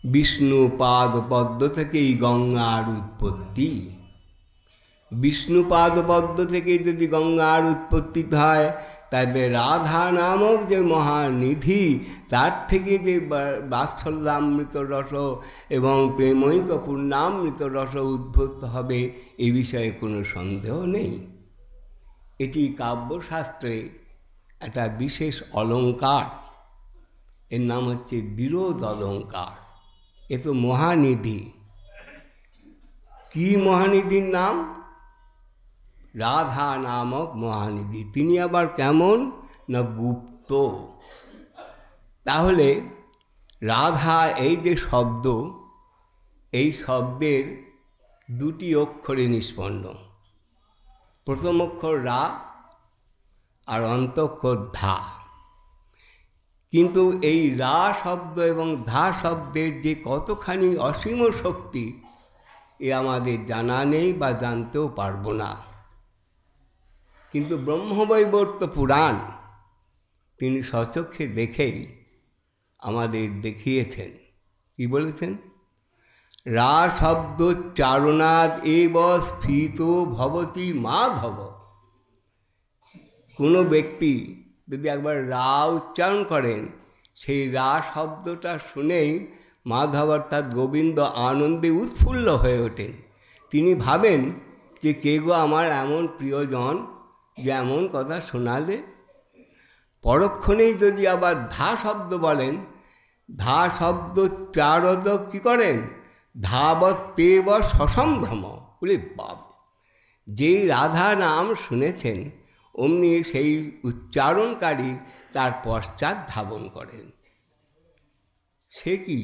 বিষ্ণু পাদ পদ্ম থেকেই গঙ্গার উৎপত্তি। বিষ্ণু পাদ পদ্ম থেকে যদি গঙ্গার উৎপত্তি হয়, তাহলে রাধা নামক যে মহানিধি, তার থেকে যে বাৎসল্যামৃত রস এবং প্রেমৈক পূর্ণামৃত রস উদ্ভূত হবে, এ বিষয়ে কোনো সন্দেহ নেই। এটি কাব্যশাস্ত্রে একটা বিশেষ অলঙ্কার। এর নাম হচ্ছে বিরোধ অলঙ্কার। এ তো মহানিধি। কি মহানিধির নাম? রাধা নামক মহানিধি। তিনি আবার কেমন? না গুপ্ত। তাহলে রাধা এই যে শব্দ, এই শব্দের দুটি অক্ষরে নিষ্পন্ন। প্রথম অক্ষর রা আর অন্তঃক্ষর ধা। কিন্তু এই রা শব্দ এবং ধা শব্দের যে কতখানি অসীম শক্তি, এ আমাদের জানা নেই বা জানতেও পারবো না। কিন্তু ব্রহ্মবৈবর্ত পুরাণ তিনি স্বচক্ষে দেখেই আমাদের দেখিয়েছেন। কি বলেছেন? রা শব্দোচ্চারণাদ এব স্ফীত ভবতি মাধব। কোনো ব্যক্তি যদি একবার রা উচ্চারণ করেন, সেই রা শব্দটা শুনেই মাধব অর্থাৎ গোবিন্দ আনন্দে উৎফুল্ল হয়ে ওঠেন। তিনি ভাবেন যে কে গো আমার এমন প্রিয়জন যে এমন কথা শোনালে। পরক্ষণেই যদি আবার ধা শব্দ বলেন, ধা শব্দোচ্চারদ কী করেন? ধাবতেব সসম্ভ্রম। বলে বাব, যেই রাধা নাম শুনেছেন অমনি সেই উচ্চারণকারী তার পশ্চাৎ ধাবন করেন। সে কি?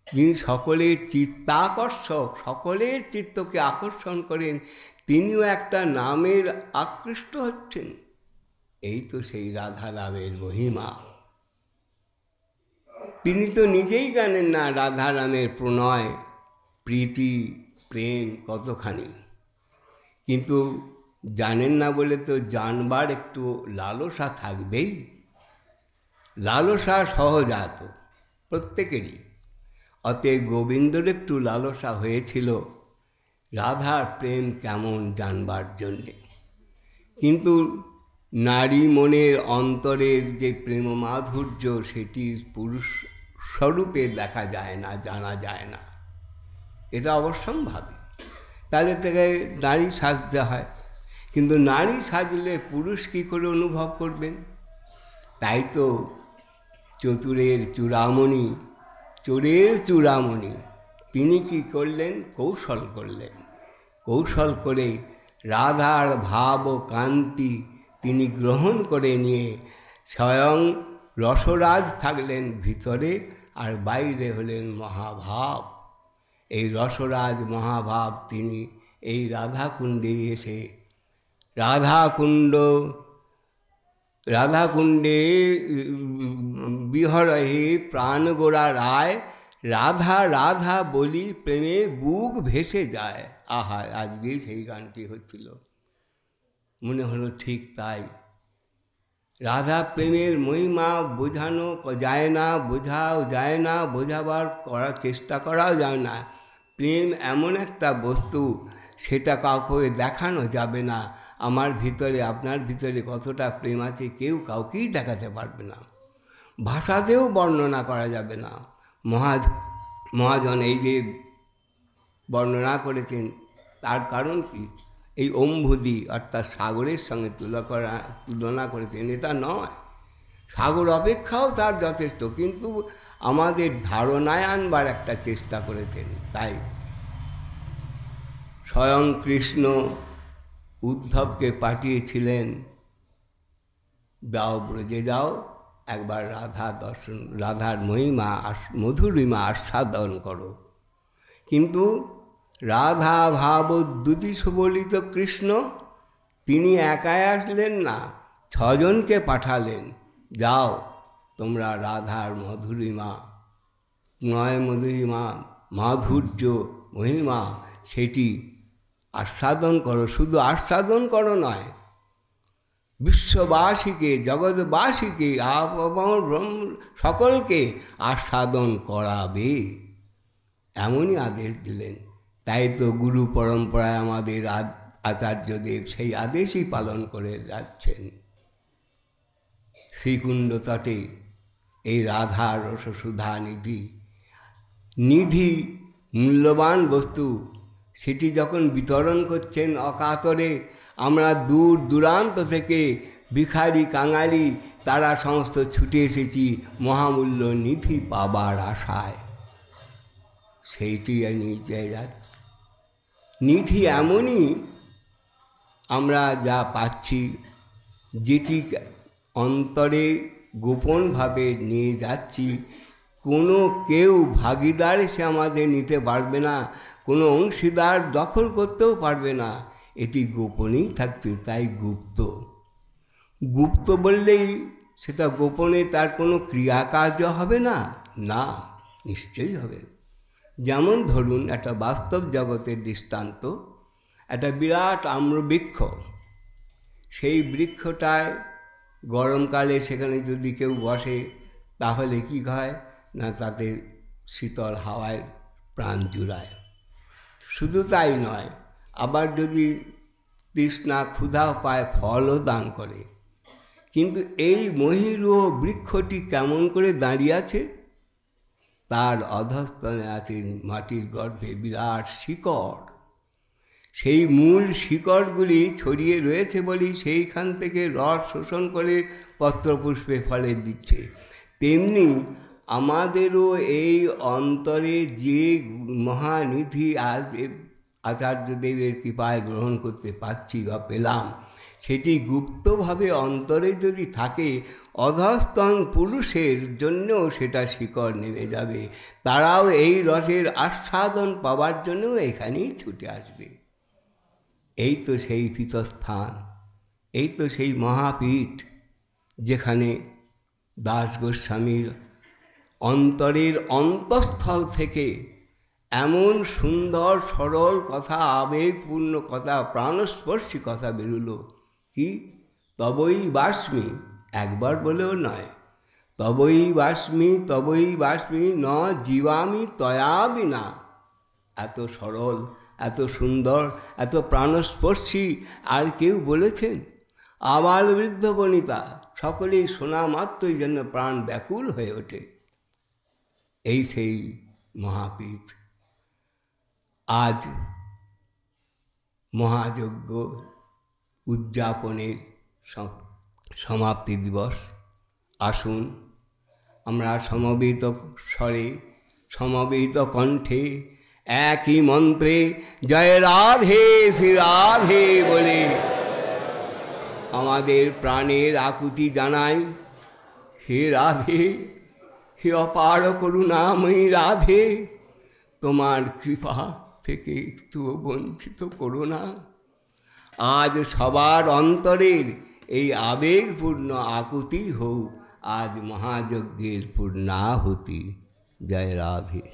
যিনি সকলের চিত্তাকর্ষক, সকলের চিত্তকে আকর্ষণ করেন, তিনিও একটা নামের আকৃষ্ট হচ্ছেন। এই তো সেই রাধা নামের মহিমা। তিনি তো নিজেই জানেন না রাধা নামের প্রণয়, প্রীতি, প্রেম কতখানি। কিন্তু জানেন না বলে তো জানবার একটু লালসা থাকবেই। লালসা সহজাত প্রত্যেকেরই। অতএব গোবিন্দর একটু লালসা হয়েছিল রাধার প্রেম কেমন জানবার জন্যে। কিন্তু নারী মনের অন্তরের যে প্রেম মাধুর্য, সেটি পুরুষ স্বরূপে দেখা যায় না, জানা যায় না। এটা অবশ্যম্ভাবী। তাদের থেকে নারী সাজতে হয়। কিন্তু নারী সাজলে পুরুষ কী করে অনুভব করবেন? তাই তো চতুরের চূড়ামণি, চোরের চূড়ামণি, তিনি কি করলেন? কৌশল করলেন। কৌশল করে রাধার ভাব ও কান্তি তিনি গ্রহণ করে নিয়ে স্বয়ং রসরাজ থাকলেন ভিতরে, আর বাইরে হলেন মহাভাব। এই রসরাজ মহাভাব তিনি এই রাধাকুণ্ডে এসে রাধাকুণ্ডে বিহরহে প্রাণগোড়া রায়, রাধা রাধা বলি প্রেমে বুক ভেসে যায়। আহা, আজকেই সেই গানটি হচ্ছিল, মনে হলো ঠিক তাই। রাধা প্রেমের মহিমা বোঝানো যায় না, বোঝাও যায় না, বোঝাবার করার চেষ্টা করাও যায় না। প্রেম এমন একটা বস্তু, সেটা কাউকে দেখানো যাবে না। আমার ভিতরে, আপনার ভিতরে কতটা প্রেম আছে কেউ কাউকেই দেখাতে পারবে না, ভাষাতেও বর্ণনা করা যাবে না। মহাজন এই যে বর্ণনা করেছেন, তার কারণ কি? এই অম্বুদি অর্থাৎ সাগরের সঙ্গে তুলনা করেছেন, এটা নয়। সাগর অপেক্ষাও তার যথেষ্ট, কিন্তু আমাদের ধারণায় আনবার একটা চেষ্টা করেছেন। তাই স্বয়ং কৃষ্ণ উদ্ধবকে পাঠিয়েছিলেন, যাও ব্রজে যাও, একবার রাধার মহিমা মধুরিমা আস্বাদন করো। কিন্তু রাধা ভাবোদ্যুতি সুবলিত কৃষ্ণ তিনি একাই আসলেন না, 6 জনকে পাঠালেন, যাও তোমরা রাধার মধুরিমা, মধুরিমা, মাধুর্য, মহিমা সেটি আস্বাদন করো। শুধু আস্বাদন করো নয়, বিশ্ববাসীকে, জগৎবাসীকে, সকলকে আস্বাদন করাবে, এমনই আদেশ দিলেন। তাই তো গুরু পরম্পরায় আমাদের আচার্যদেব সেই আদেশই পালন করে যাচ্ছেন। শ্রীকুণ্ড তটে এই রাধা রসসুধা নিধি মূল্যবান বস্তু, সেটি যখন বিতরণ করছেন অকাতরে, আমরা দূর দূরান্ত থেকে ভিখারি কাঙালি তারা সমস্ত ছুটে এসেছি মহামূল্য নিধি পাবার আশায়। সেইটি নিয়ে যাচ্ছে নিধি। এমনই আমরা যা পাচ্ছি, যেটি অন্তরে গোপনভাবে নিয়ে যাচ্ছি, কোনো কেউ ভাগিদার সে আমাদের নিতে পারবে না, কোনো অংশীদার দখল করতেও পারবে না, এটি গোপনেই থাকবে। তাই গুপ্ত বললেই সেটা গোপনে তার কোনো ক্রিয়াকার্য হবে না, না, নিশ্চয়ই হবে। যেমন ধরুন একটা বাস্তব জগতের দৃষ্টান্ত, একটা বিরাট আম্রবৃক্ষ, সেই বৃক্ষটায় গরমকালে সেখানে যদি কেউ বসে তাহলে কি হয় না, তাতে শীতল হাওয়ায় প্রাণ জুড়ায়। শুধু তাই নয়, আবার যদি তৃষ্ণা ক্ষুধা পায় ফলও দান করে। কিন্তু এই মহিরুহ বৃক্ষটি কেমন করে দাঁড়িয়ে আছে, তার অধস্তনে আছে মাটির গর্ভে বিরাট শিকড়। সেই মূল শিকড়গুলি ছড়িয়ে রয়েছে বলেই সেইখান থেকে রস শোষণ করে পত্রপুষ্পে ফলে দিচ্ছে। তেমনি আমাদেরও এই অন্তরে যে মহানিধি আজ আচার্যদেবের কৃপায় গ্রহণ করতে পারছি বা পেলাম, সেটি গুপ্তভাবে অন্তরে যদি থাকে, অধস্তন পুরুষের জন্যও সেটা শিকড় নেমে যাবে। তারাও এই রসের আস্বাদন পাওয়ার জন্য এখানেই ছুটে আসবে। এই তো সেই পীঠস্থান, এই তো সেই মহাপীঠ, যেখানে দাস গোস্বামীর অন্তরের অন্তঃস্থল থেকে এমন সুন্দর সরল কথা, আবেগপূর্ণ কথা, প্রাণস্পর্শী কথা বেরুলো। কি তবই বাস্মি, একবার বলেও নয়, তবই বাস্মি ন জীবামি তয়া বিনা। এত সরল, এত সুন্দর, এত প্রাণস্পর্শী আর কেউ বলেছেন? আবাল বৃদ্ধ বনিতা সকলেই শোনা মাত্রই যেন প্রাণ ব্যাকুল হয়ে ওঠে। এই সেই মহাপীঠ। আজ মহাযজ্ঞ উদযাপনের সমাপ্তি দিবস। আসুন আমরা সমবেত স্বরে, সমবেত কণ্ঠে, একই মন্ত্রে জয় রাধে শ্রী রাধে বলে আমাদের প্রাণের আকুতি জানাই। হে রাধে, হে অপার করুণাময়ী রাধে, তোমার কৃপা থেকে একটুও বঞ্চিত করো না। আজ সবার অন্তরের এই আবেগপূর্ণ আকুতি হোক আজ মহাযজ্ঞের পূর্ণাহুতি। জয় Radhe.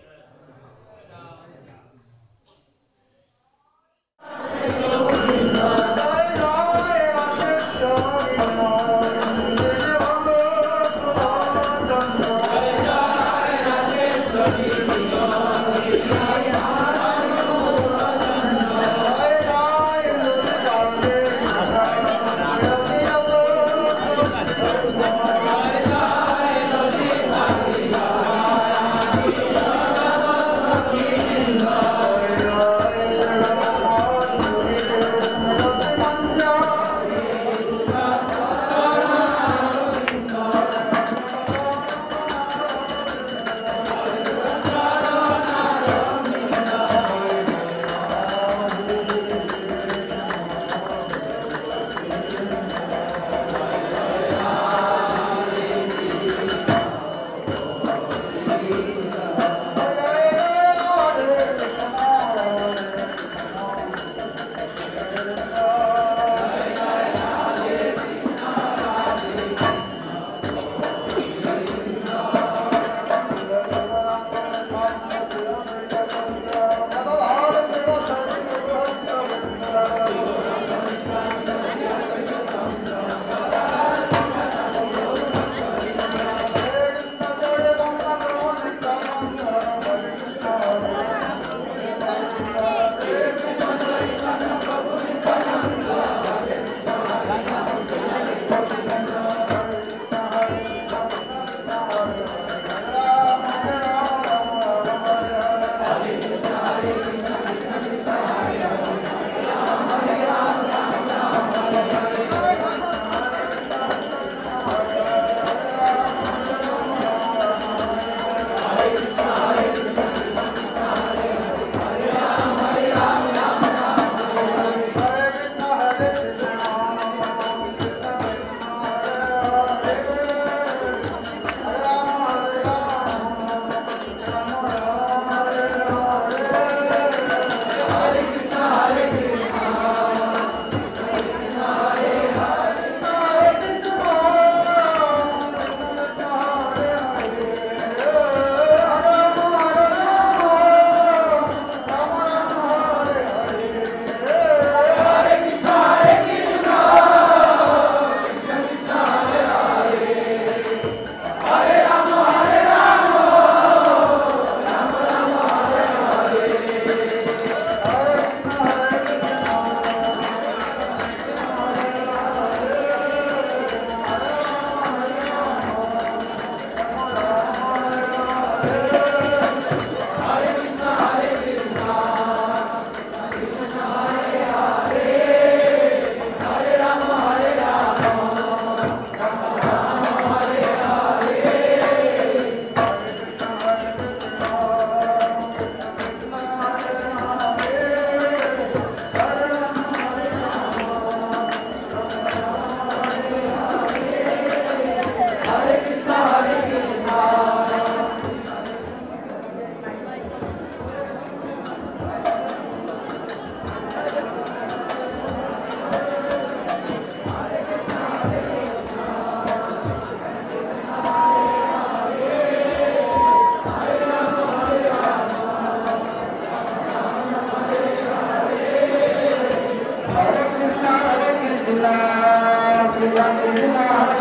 Krishna, Hare Krishna, Krishna Krishna, Hare